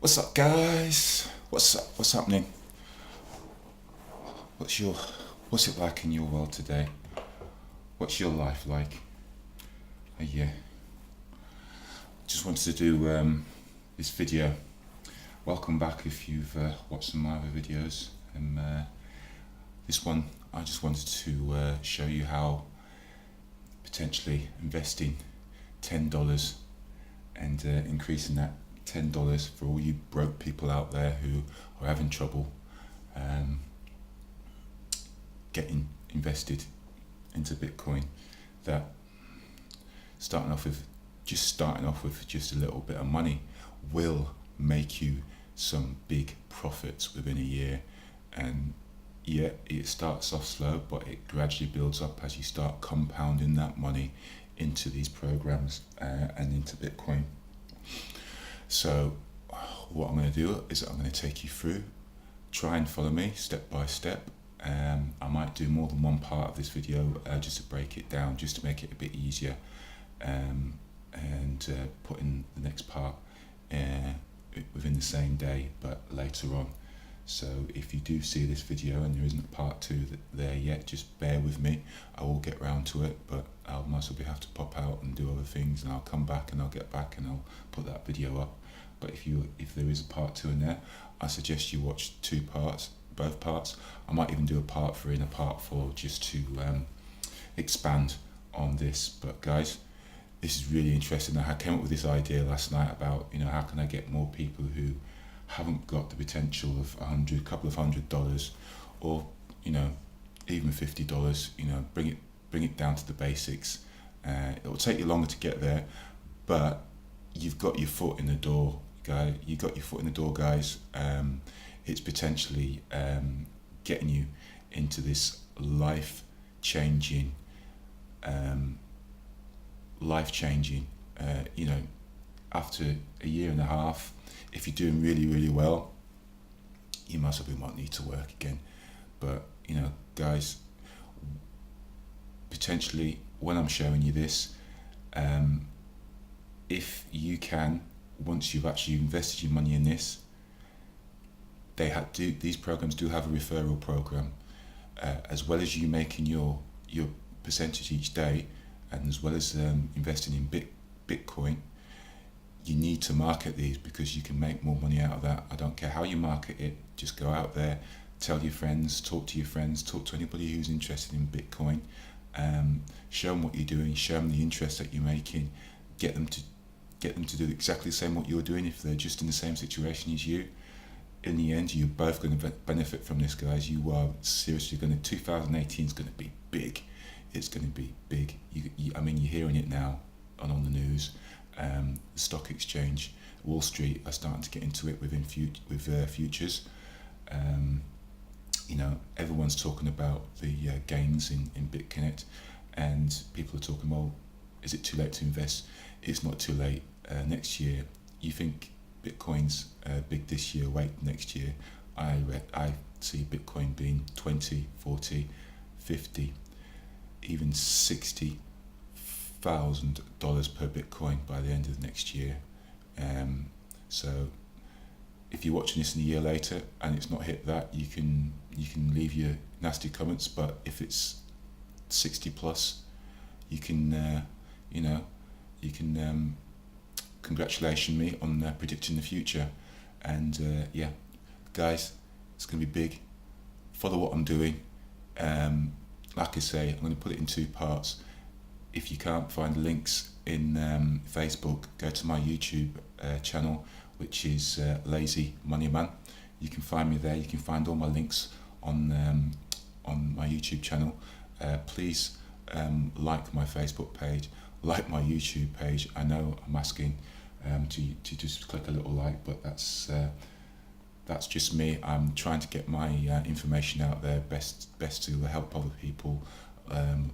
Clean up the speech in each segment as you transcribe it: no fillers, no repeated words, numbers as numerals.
What's up, guys? What's up? What's happening? What's your What's it like in your world today? What's your life like? Yeah, just wanted to do this video. Welcome back if you've watched some of my other videos. And this one, I just wanted to show you how potentially investing $10 and increasing that $10 for all you broke people out there who are having trouble getting invested into Bitcoin, that starting off with just a little bit of money will make you some big profits within a year. And yeah, it starts off slow, but it gradually builds up as you start compounding that money into these programs and into Bitcoin. So what I'm going to do is I'm going to take you through, try and follow me step by step. I might do more than one part of this video just to break it down, just to make it a bit easier, and put in the next part within the same day but later on. So if you do see this video and there isn't a part 2 there yet, just bear with me. I will get round to it, but I'll mostly have to pop out and do other things, and I'll come back and I'll get back and I'll put that video up. But if there is a part 2 in there, I suggest you watch 2 parts, both parts. I might even do a part 3 and a part 4 just to expand on this. But guys, this is really interesting. I came up with this idea last night about, how can I get more people who haven't got the potential of a couple of $100, or even $50. Bring it down to the basics. It will take you longer to get there, but you've got your foot in the door, guy. You got your foot in the door, guys. It's potentially getting you into this life-changing. After a year and a half, if you're doing really, really well, you must have might need to work again. But guys, potentially when I'm showing you this, if you can, once you've actually invested your money in this, these programs do have a referral program, as well as you making your percentage each day, and as well as investing in Bitcoin. You need to market these because you can make more money out of that. I don't care how you market it, just go out there, tell your friends, talk to anybody who's interested in Bitcoin, show them what you're doing, show them the interest that you're making, get them to do exactly the same what you're doing if they're just in the same situation as you. In the end, you're both going to benefit from this, guys. You are seriously 2018 is going to be big. It's going to be big. You're hearing it now on the news. The stock exchange, Wall Street are starting to get into it with futures. Everyone's talking about the gains in BitConnect, and people are talking, well, is it too late to invest? It's not too late. Next year, you think Bitcoin's big this year, wait next year. I see Bitcoin being 20, 40, 50, even $60,000 per Bitcoin by the end of next year. So if you're watching this in a year later and it's not hit that, you can leave your nasty comments. But if it's 60 plus, you can congratulation me on predicting the future. And yeah, guys, it's going to be big. Follow what I'm doing. Like I say, I'm going to put it in 2 parts. If you can't find the links in Facebook, go to my YouTube channel, which is Lazy Money Man. You can find me there. You can find all my links on my YouTube channel. Please like my Facebook page, like my YouTube page. I know I'm asking to just click a little like, but that's just me. I'm trying to get my information out there best to help other people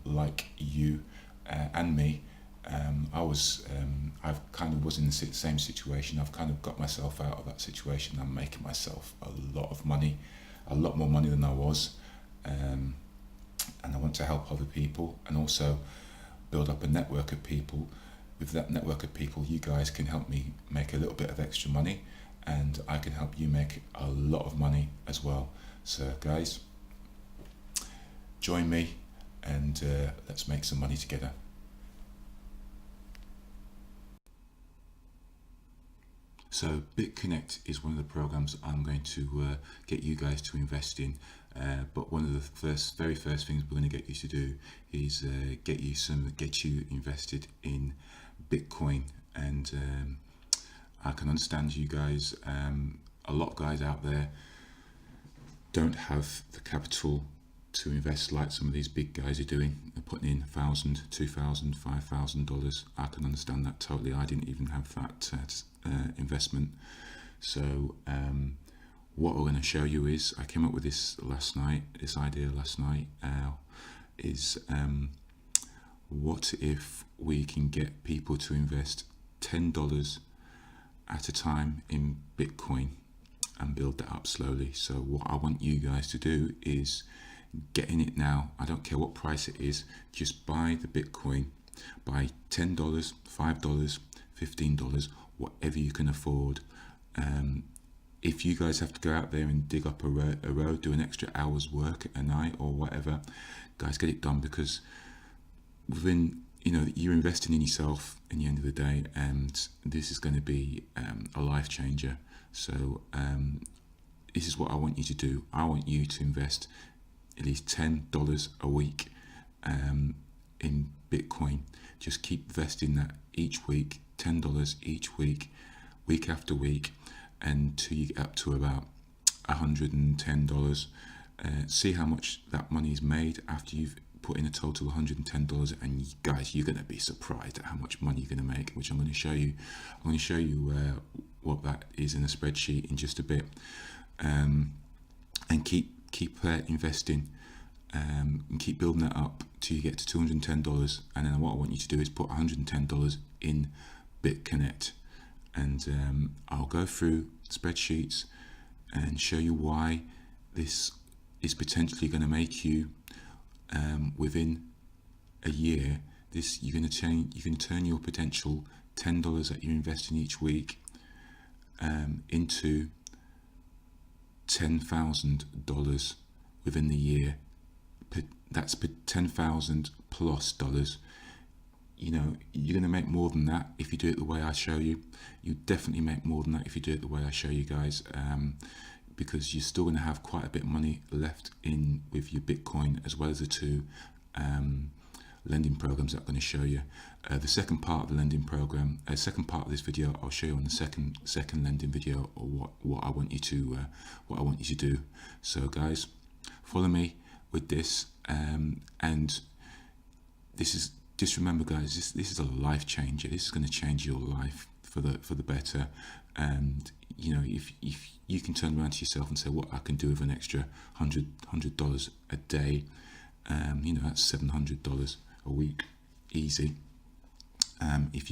like you and me. I've kind of was in the same situation. I've kind of got myself out of that situation. I'm making myself a lot more money than I was, and I want to help other people and also build up a network of people with that network of people, you guys can help me make a little bit of extra money, and I can help you make a lot of money as well. So guys, join me and let's make some money together. So BitConnect is one of the programs I'm going to get you guys to invest in. But one of the very first things we're going to get you to do is get you invested in Bitcoin. And I can understand you guys. A lot of guys out there don't have the capital to invest like some of these big guys are doing. They're putting in $1,000, $2,000, $5,000. I can understand that totally. I didn't even have that investment. So what we're going to show you is, I came up with this idea last night, is what if we can get people to invest $10 at a time in Bitcoin and build that up slowly. So what I want you guys to do is get in it now. I don't care what price it is, just buy the Bitcoin. Buy $10, $5, $15, whatever you can afford. If you guys have to go out there and dig up a road, do an extra hour's work a night or whatever, guys, get it done, because you're investing in yourself in the end of the day, and this is going to be a life changer. So this is what I want you to do. I want you to invest at least $10 a week in Bitcoin. Just keep investing that each week, $10 each week, week after week, until you get up to about $110. See how much that money is made after you've put in a total of $110, and guys, you're going to be surprised at how much money you're going to make, which I'm going to show you. I'm going to show you what that is in a spreadsheet in just a bit, and keep investing, and keep building that up till you get to $210. And then what I want you to do is put $110 in BitConnect, and I'll go through spreadsheets and show you why this is potentially going to make you, within a year, you're going to turn your potential $10 that you're investing each week into $10,000 within the year. That's $10,000 plus dollars. You're going to make more than that if you do it the way I show you. You definitely make more than that if you do it the way I show you guys, because you're still going to have quite a bit of money left in with your Bitcoin, as well as the two lending programs that I'm going to show you. The second part of the lending program, second part of this video, I'll show you on the second lending video, or what I want you to do. So guys, follow me with this, and this is, just remember guys, this is a life changer. This is going to change your life for the better. And if you can turn around to yourself and say, what I can do with an extra $100 a day, that's $700 a week, easy. If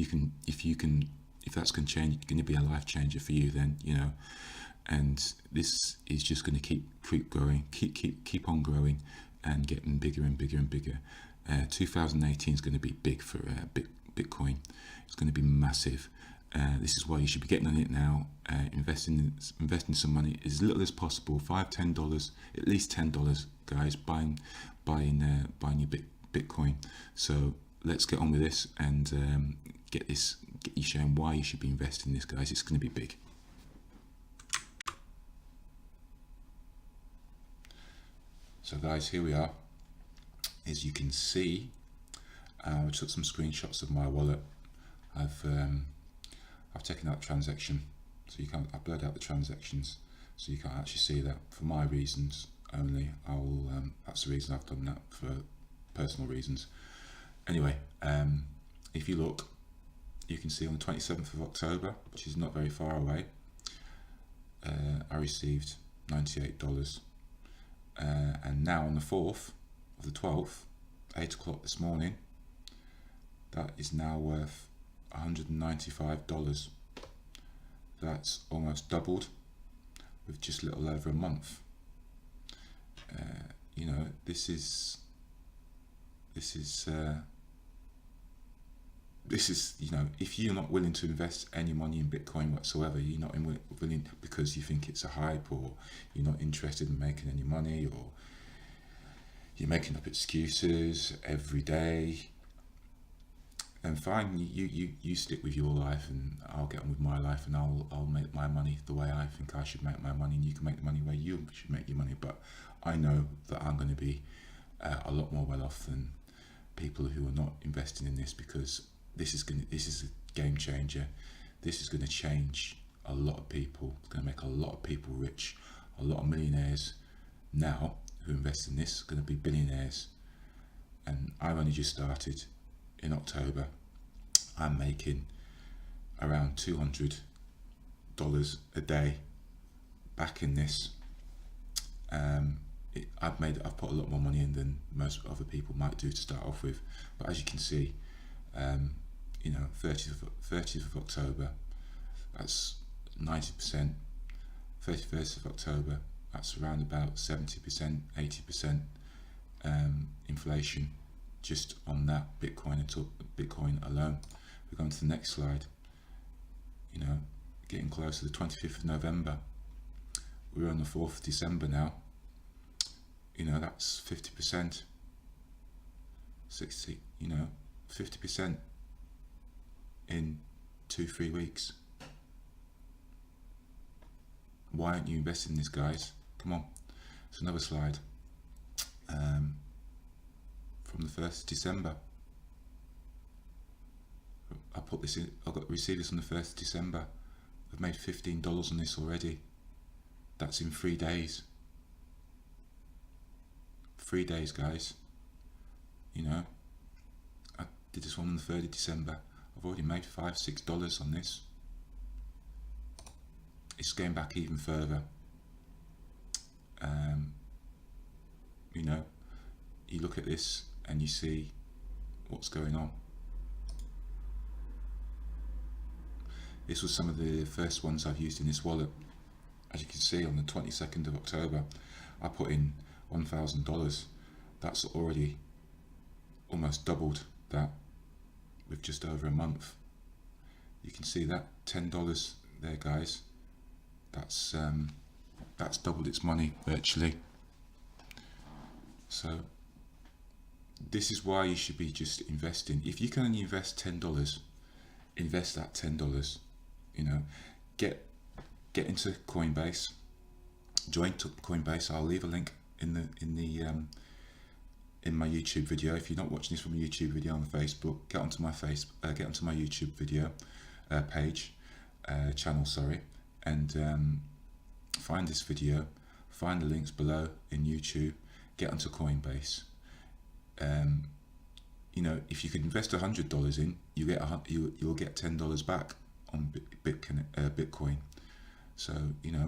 that's going to be a life changer for you, then and this is just going to keep growing, keep on growing, and getting bigger and bigger and bigger. 2018 is going to be big for Bitcoin. It's going to be massive. This is why you should be getting on it now. Investing some money as little as possible, $5, $10, at least $10, guys. Buying your Bitcoin. So let's get on with this and get you showing why you should be investing in this, guys. It's going to be big. So guys, here we are. As you can see, I took some screenshots of my wallet. I've taken out the transaction, so you can't. I blurred out the transactions, so you can't actually see that. For my reasons only, that's the reason I've done that, for personal reasons. Anyway, if you look, you can see on the 27th of October, which is not very far away, I received $98, and now on the 4th of the 12th, 8 o'clock this morning, that is now worth $195. That's almost doubled with just a little over a month. this is, if you're not willing to invest any money in Bitcoin whatsoever, you're not willing because you think it's a hype, or you're not interested in making any money, or you're making up excuses every day, then fine, you stick with your life, and I'll get on with my life, and I'll make my money the way I think I should make my money, and you can make the money where you should make your money. But I know that I'm going to be a lot more well off than people who are not investing in this, because this is a game changer. This is going to change a lot of people. It's going to make a lot of people rich. A lot of millionaires now who invest in this are going to be billionaires. And I've only just started in October. I'm making around $200 a day back in this. I've put a lot more money in than most other people might do to start off with, but as you can see, 30th of October, that's 90%. 31st of October, that's around about 70%, 80% inflation just on that Bitcoin alone. We're going to the next slide. Getting close to the 25th of November. We're on the 4th of December now. That's 50%, 60, 50% in 2-3 weeks. Why aren't you investing in this, guys? Come on. It's another slide. From the 1st of December. I received this on the 1st of December. I've made $15 on this already. That's in 3 days. 3 days, guys. I did this one on the 3rd of December. I've already made $5-6 on this. It's going back even further. You look at this and you see what's going on. This was some of the first ones I've used in this wallet. As you can see, on the 22nd of October, I put in $1,000. That's already almost doubled that with just over a month. You can see that $10 there, guys. That's doubled its money virtually. So this is why you should be just investing. If you can only invest $10, invest that $10. Get into Coinbase. Join Coinbase. I'll leave a link in my YouTube video. If you're not watching this from a YouTube video on the Facebook, get onto my YouTube video channel, and find this video, find the links below in YouTube, get onto Coinbase. If you could invest $100 in, you'll get $10 back on Bitcoin. So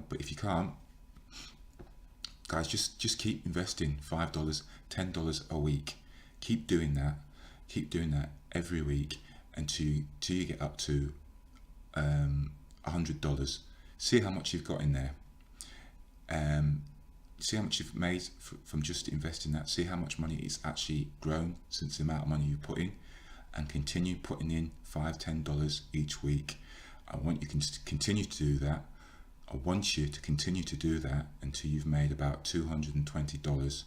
but if you can't, guys, just keep investing $5, $10 a week. Keep doing that every week until you get up to $100. See how much you've got in there. See how much you've made from just investing that. See how much money it's actually grown since the amount of money you put in, and continue putting in $5, $10 each week. I want you to continue to do that. I want you to continue to do that until you've made about $220.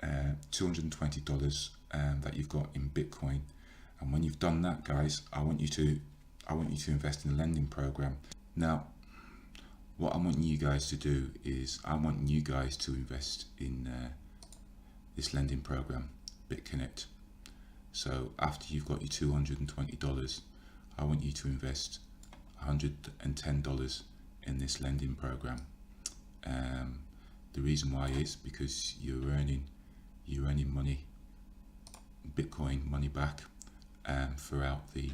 $220 that you've got in Bitcoin. And when you've done that, guys, I want you to invest in a lending program. Now, what I want you guys to do is I want you guys to invest in this lending program, BitConnect. So after you've got your $220, I want you to invest $110 in this lending program. The reason why is because you're earning money, Bitcoin money back throughout the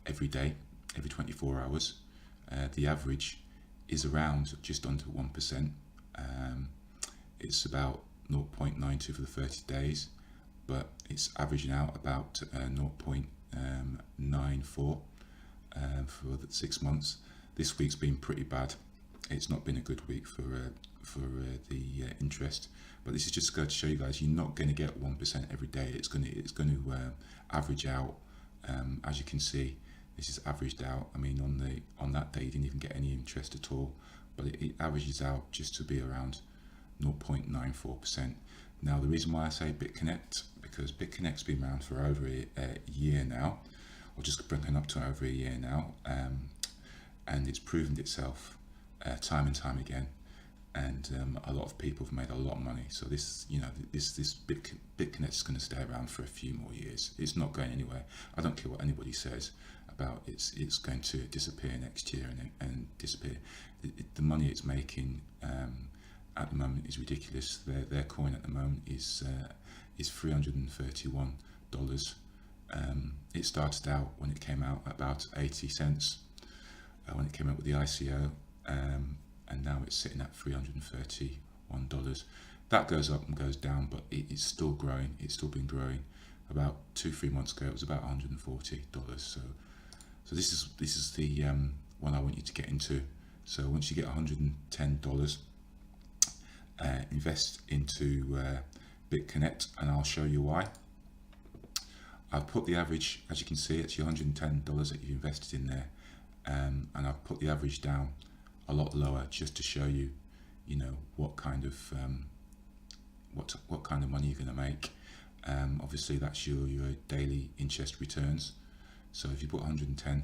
every day, every 24 hours. The average is around just under 1%. It's about 0.92 for the 30 days, but it's averaging out about 0.94 for the 6 months. This week's been pretty bad. It's not been a good week for the interest, but this is just going to show you guys you're not going to get 1% every day. It's going to average out As you can see, this is averaged out. I mean, on that day you didn't even get any interest at all, but it averages out just to be around 0.94%. Now, the reason why I say BitConnect, because BitConnect's been around for over a year now, or just bringing up to over a year now, and it's proven itself time and time again, and a lot of people have made a lot of money. So this, this BitConnect is going to stay around for a few more years. It's not going anywhere. I don't care what anybody says about it's going to disappear next year and disappear. The money it's making at the moment is ridiculous. Their coin at the moment is $331. It started out, when it came out, about 80 cents when it came out with the ICO, and now it's sitting at $331. That goes up and goes down, but it's still growing. It's still been growing. About 2-3 months ago, it was about $140. So this is the one I want you to get into. So once you get $110, invest into BitConnect, and I'll show you why. I've put the average, as you can see, it's your $110 that you've invested in there, and I've put the average down a lot lower just to show you, what kind of what kind of money you're going to make. Obviously, that's your daily interest returns. So if you put $110 in,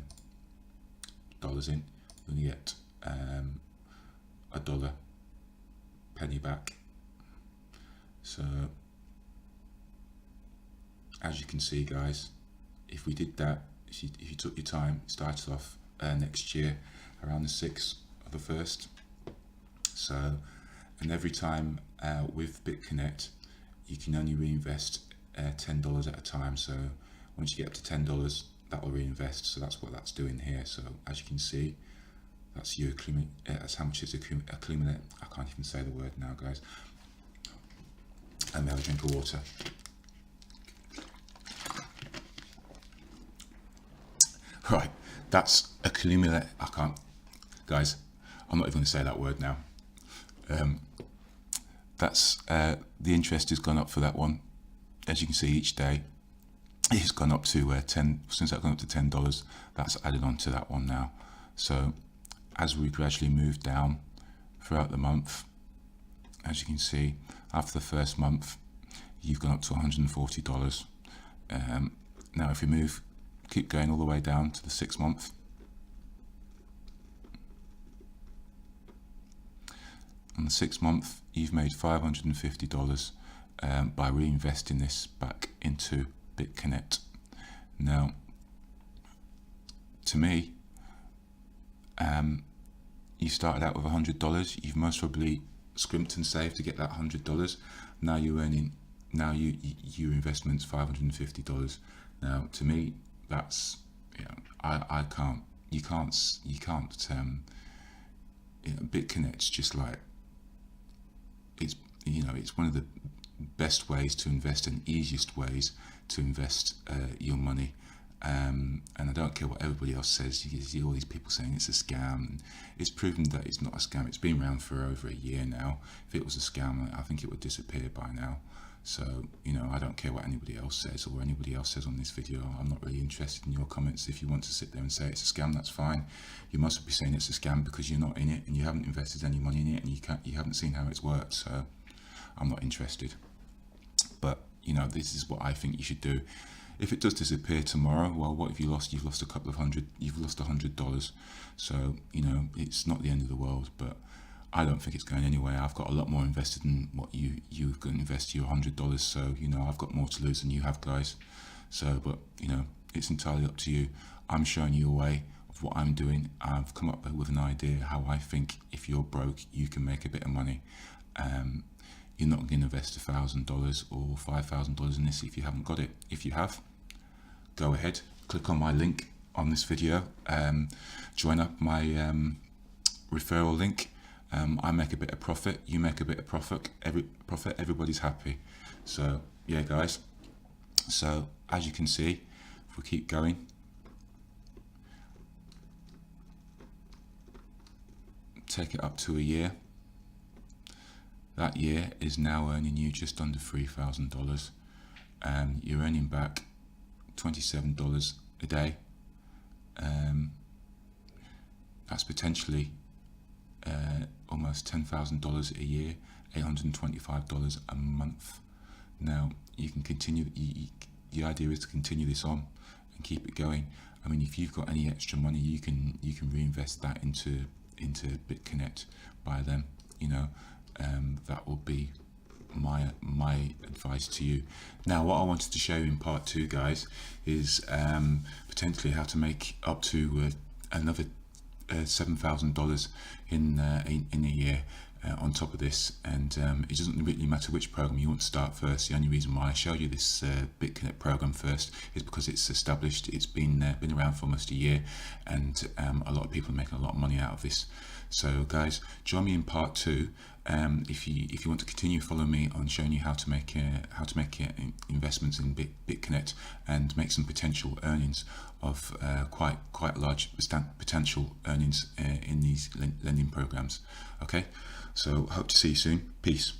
you're going to get $1 penny back. So as you can see, guys, if we did that, if you took your time, started off next year around the 6th of the 1st. So, and every time with BitConnect, you can only reinvest $10 at a time. So once you get up to $10, that will reinvest. So that's what that's doing here. So as you can see, that's your that's how much it's accumulate. I can't even say the word now, guys. Let me have a drink of water. Right, that's accumulate. I can't, guys. I'm not even going to say that word now. That's the interest has gone up for that one. As you can see, each day it's gone up to 10. Since that's gone up to $10, that's added on to that one now. So as we gradually move down throughout the month, as you can see, after the first month, you've gone up to $140. Now, if you keep going all the way down to the 6th month, on the 6th month, you've made $550 by reinvesting this back into BitConnect. Now, to me, you started out with $100. You've most probably scrimped and saved to get that $100. Now you're earning. Now your investment's $550. Now, to me, that's I can't. You can't. BitConnect's just like it's one of the best ways to invest and easiest ways to invest your money. And I don't care what everybody else says. You see all these people saying it's a scam, and it's proven that it's not a scam. It's been around for over a year now. If it was a scam, I think it would disappear by now. So, I don't care what anybody else says or anybody else says on this video. I'm not really interested in your comments. If you want to sit there and say it's a scam, that's fine. You must be saying it's a scam because you're not in it and you haven't invested any money in it, and you haven't seen how it's worked. So I'm not interested. But, this is what I think you should do. If it does disappear tomorrow, well, what have you lost? You've lost you've lost $100. So, it's not the end of the world, but I don't think it's going anywhere. I've got a lot more invested in what you can invest your $100. So, I've got more to lose than you have, guys. So, but, it's entirely up to you. I'm showing you a way of what I'm doing. I've come up with an idea how I think if you're broke, you can make a bit of money. You're not going to invest $1,000 or $5,000 in this if you haven't got it. If you have, go ahead, click on my link on this video, join up my referral link. I make a bit of profit, you make a bit of profit, everybody's happy. So yeah, guys, so as you can see, if we keep going, take it up to a year. That year is now earning you just under $3,000. You're earning back $27 a day. That's potentially almost $10,000 a year, $825 a month. Now you can continue. The idea is to continue this on and keep it going. I mean, if you've got any extra money, you can reinvest that into BitConnect by them. That will be my advice to you. Now, what I wanted to show you in part 2, guys, is potentially how to make up to another $7,000 in a year on top of this. And it doesn't really matter which program you want to start first. The only reason why I show you this BitConnect program first is because it's established. It's been around for almost a year, and a lot of people are making a lot of money out of this. So guys, join me in part 2 if you want to continue following me on showing you how to make investments in BitConnect and make some potential earnings of quite large potential earnings in these lending programs. Okay, so hope to see you soon. Peace.